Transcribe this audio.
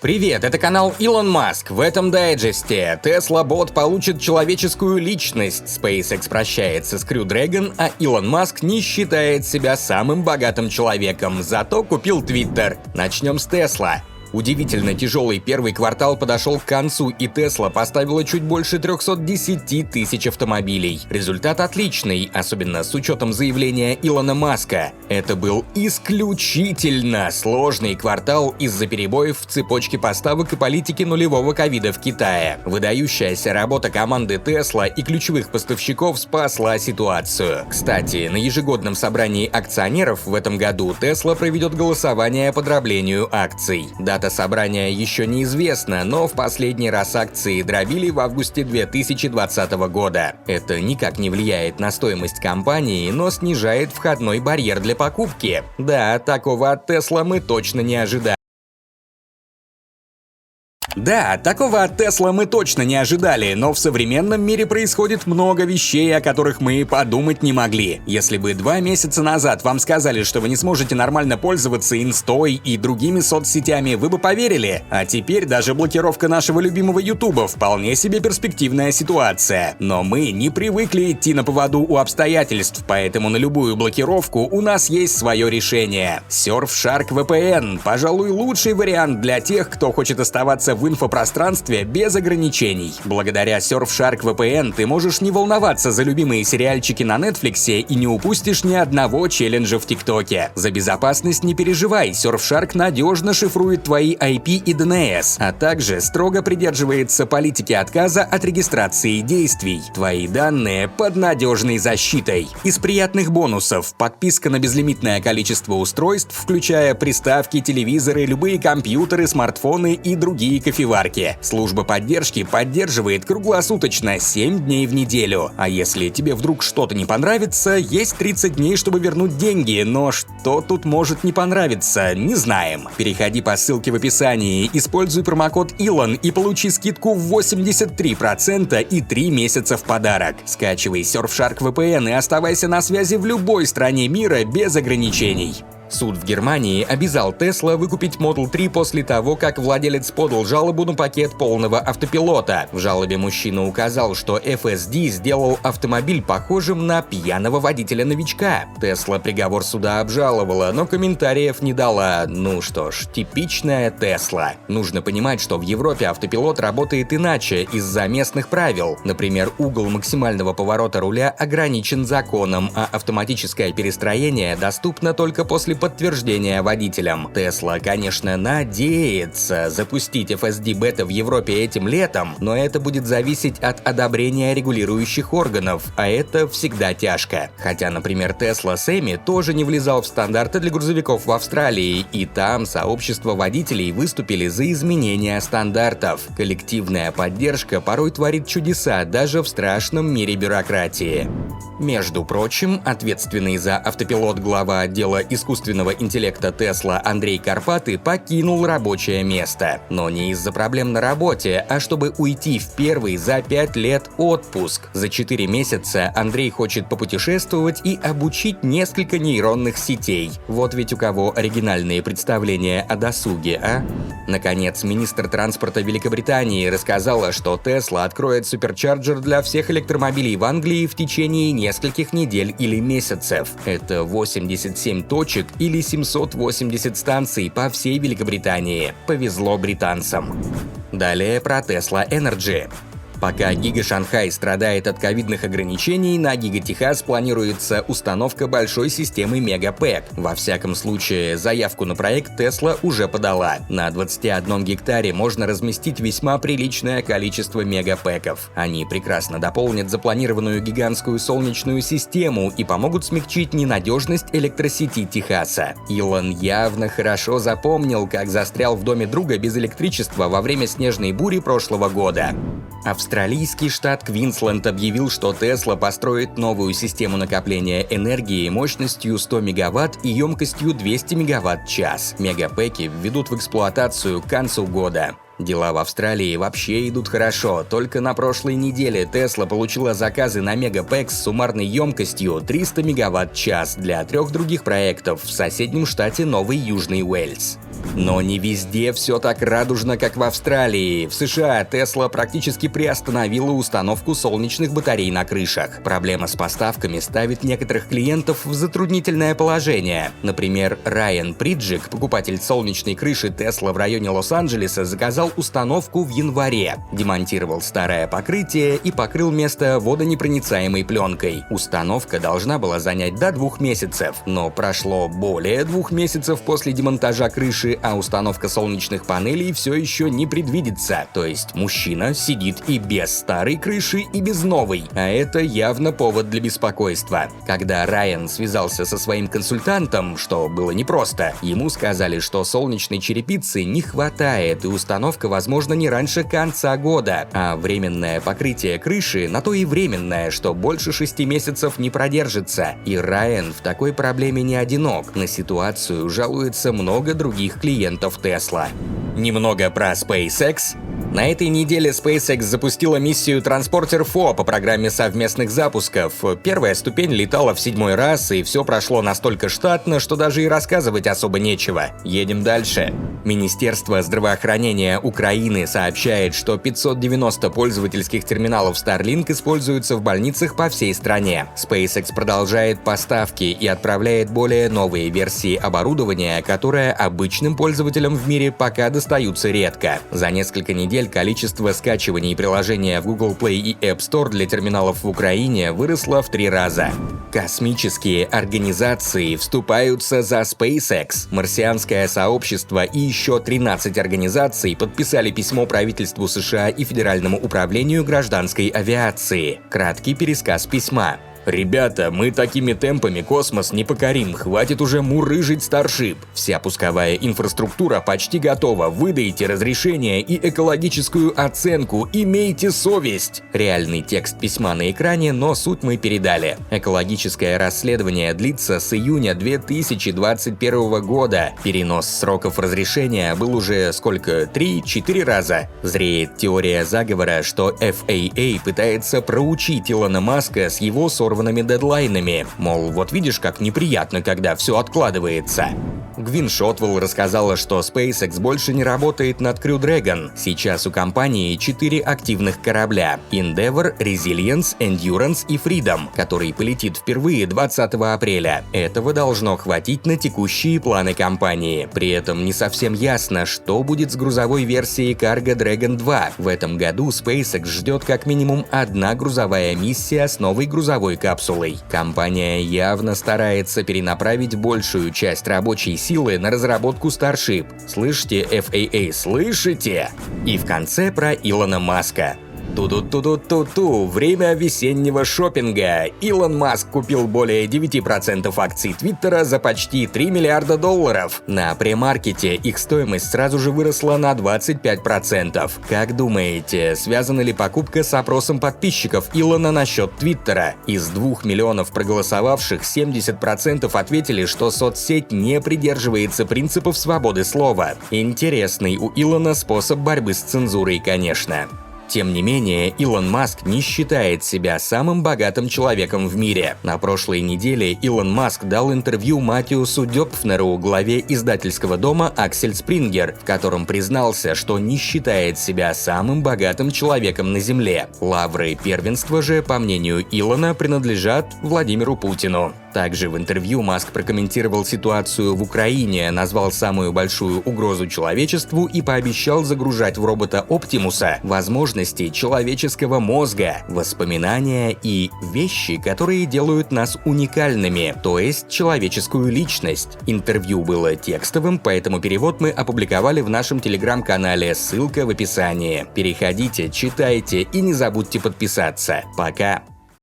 Привет, это канал Илон Маск. В этом дайджесте Tesla Bot получит человеческую личность, SpaceX прощается с Crew Dragon, а Илон Маск не считает себя самым богатым человеком, зато купил Twitter. Начнем с Tesla. Удивительно тяжелый первый квартал подошел к концу, и Tesla поставила чуть больше 310 тысяч автомобилей. Результат отличный, особенно с учетом заявления Илона Маска. Это был исключительно сложный квартал из-за перебоев в цепочке поставок и политики нулевого ковида в Китае. Выдающаяся работа команды Tesla и ключевых поставщиков спасла ситуацию. Кстати, на ежегодном собрании акционеров в этом году Tesla проведет голосование по дроблению акций. Дата собрания еще неизвестна, но в последний раз акции дробили в августе 2020 года. Это никак не влияет на стоимость компании, но снижает входной барьер для покупки. Да, такого от Tesla мы точно не ожидали. Да, такого от Tesla мы точно не ожидали, но в современном мире происходит много вещей, о которых мы подумать не могли. Если бы 2 месяца назад вам сказали, что вы не сможете нормально пользоваться Инстой и другими соцсетями, вы бы поверили. А теперь даже блокировка нашего любимого Ютуба вполне себе перспективная ситуация. Но мы не привыкли идти на поводу у обстоятельств, поэтому на любую блокировку у нас есть свое решение. Surfshark VPN – пожалуй, лучший вариант для тех, кто хочет оставаться в инфопространстве без ограничений. Благодаря Surfshark VPN ты можешь не волноваться за любимые сериальчики на Netflix и не упустишь ни одного челленджа в ТикТоке. За безопасность не переживай, Surfshark надежно шифрует твои IP и DNS, а также строго придерживается политики отказа от регистрации действий. Твои данные под надежной защитой. Из приятных бонусов: подписка на безлимитное количество устройств, включая приставки, телевизоры, любые компьютеры, смартфоны и другие кофеварки. Служба поддержки поддерживает круглосуточно 7 дней в неделю. А если тебе вдруг что-то не понравится, есть 30 дней, чтобы вернуть деньги, но что тут может не понравиться, не знаем. Переходи по ссылке в описании, используй промокод Илон и получи скидку в 83% и 3 месяца в подарок. Скачивай Surfshark VPN и оставайся на связи в любой стране мира без ограничений. Суд в Германии обязал Tesla выкупить Model 3 после того, как владелец подал жалобу на пакет полного автопилота. В жалобе мужчина указал, что FSD сделал автомобиль похожим на пьяного водителя-новичка. Tesla приговор суда обжаловала, но комментариев не дала. Ну что ж, типичная Tesla. Нужно понимать, что в Европе автопилот работает иначе из-за местных правил. Например, угол максимального поворота руля ограничен законом, а автоматическое перестроение доступно только после подтверждения водителям. Tesla, конечно, надеется запустить FSD бета в Европе этим летом, но это будет зависеть от одобрения регулирующих органов, а это всегда тяжко. Хотя, например, Tesla Semi тоже не влезал в стандарты для грузовиков в Австралии, и там сообщество водителей выступили за изменение стандартов. Коллективная поддержка порой творит чудеса даже в страшном мире бюрократии. Между прочим, ответственный за автопилот глава отдела искусственного интеллекта Tesla Андрей Карпаты покинул рабочее место. Но не из-за проблем на работе, а чтобы уйти в первый за 5 лет отпуск. За 4 месяца Андрей хочет попутешествовать и обучить несколько нейронных сетей. Вот ведь у кого оригинальные представления о досуге, а? Наконец, министр транспорта Великобритании рассказала, что Tesla откроет суперчарджер для всех электромобилей в Англии в течение нескольких недель или месяцев. Это 87 точек или 780 станций по всей Великобритании. Повезло британцам. Далее про Tesla Energy. Пока Гига Шанхай страдает от ковидных ограничений, на Гига Техас планируется установка большой системы Мегапэк. Во всяком случае, заявку на проект Tesla уже подала. На 21 гектаре можно разместить весьма приличное количество мегапэков. Они прекрасно дополнят запланированную гигантскую солнечную систему и помогут смягчить ненадежность электросети Техаса. Илон явно хорошо запомнил, как застрял в доме друга без электричества во время снежной бури прошлого года. Австралийский штат Квинсленд объявил, что Tesla построит новую систему накопления энергии мощностью 100 мегаватт и емкостью 200 мегаватт-час. Мегапэки введут в эксплуатацию к концу года. Дела в Австралии вообще идут хорошо. Только на прошлой неделе Tesla получила заказы на Мегапэк с суммарной емкостью 300 мегаватт-час для 3 других проектов в соседнем штате Новый Южный Уэльс. Но не везде все так радужно, как в Австралии. В США Tesla практически приостановила установку солнечных батарей на крышах. Проблема с поставками ставит некоторых клиентов в затруднительное положение. Например, Райан Приджик, покупатель солнечной крыши Tesla в районе Лос-Анджелеса, заказал установку в январе, демонтировал старое покрытие и покрыл место водонепроницаемой пленкой. Установка должна была занять до 2 месяцев, но прошло более 2 месяцев после демонтажа крыши, а установка солнечных панелей все еще не предвидится. То есть мужчина сидит и без старой крыши, и без новой, а это явно повод для беспокойства. Когда Райан связался со своим консультантом, что было непросто, ему сказали, что солнечной черепицы не хватает и установка возможно не раньше конца года, а временное покрытие крыши на то и временное, что больше 6 месяцев не продержится. И Райан в такой проблеме не одинок, на ситуацию жалуется много других клиентов Tesla. Немного про SpaceX. На этой неделе SpaceX запустила миссию Transporter 4 по программе совместных запусков. Первая ступень летала в 7-й раз, и все прошло настолько штатно, что даже и рассказывать особо нечего. Едем дальше. Министерство здравоохранения Украины сообщает, что 590 пользовательских терминалов Starlink используются в больницах по всей стране. SpaceX продолжает поставки и отправляет более новые версии оборудования, которые обычным пользователям в мире пока достаются редко. За несколько недель количество скачиваний приложения в Google Play и App Store для терминалов в Украине выросло в 3 раза. Космические организации вступаются за SpaceX. Марсианское сообщество и еще 13 организаций подписали письмо правительству США и Федеральному управлению гражданской авиации. Краткий пересказ письма. «Ребята, мы такими темпами космос не покорим, хватит уже мурыжить Starship. Вся пусковая инфраструктура почти готова, выдайте разрешение и экологическую оценку, имейте совесть». Реальный текст письма на экране, но суть мы передали. Экологическое расследование длится с июня 2021 года. Перенос сроков разрешения был уже 3-4 раза. Зреет теория заговора, что FAA пытается проучить Илона Маска с его сорванными дедлайнами. Мол, вот видишь, как неприятно, когда все откладывается. Гвин Шотвелл рассказала, что SpaceX больше не работает над Crew Dragon. Сейчас у компании 4 активных корабля – Endeavour, Resilience, Endurance и Freedom, который полетит впервые 20 апреля. Этого должно хватить на текущие планы компании. При этом не совсем ясно, что будет с грузовой версией Cargo Dragon 2. В этом году SpaceX ждет как минимум 1 грузовая миссия с новой грузовой капсулой. Компания явно старается перенаправить большую часть рабочей силы на разработку Starship. Слышите, FAA, слышите? И в конце про Илона Маска. Ту-ду-ту-ду-ту-ту, время весеннего шопинга. Илон Маск купил более 9% акций Твиттера за почти $3 миллиарда. На премаркете их стоимость сразу же выросла на 25%. Как думаете, связана ли покупка с опросом подписчиков Илона насчет Твиттера? Из 2 миллионов проголосовавших 70% ответили, что соцсеть не придерживается принципов свободы слова. Интересный у Илона способ борьбы с цензурой, конечно. Тем не менее, Илон Маск не считает себя самым богатым человеком в мире. На прошлой неделе Илон Маск дал интервью Матиусу Дёпфнеру, главе издательского дома Аксель Спрингер, в котором признался, что не считает себя самым богатым человеком на Земле. Лавры первенства же, по мнению Илона, принадлежат Владимиру Путину. Также в интервью Маск прокомментировал ситуацию в Украине, назвал самую большую угрозу человечеству и пообещал загружать в робота Оптимуса возможности человеческого мозга, воспоминания и вещи, которые делают нас уникальными, то есть человеческую личность. Интервью было текстовым, поэтому перевод мы опубликовали в нашем телеграм-канале, ссылка в описании. Переходите, читайте и не забудьте подписаться. Пока!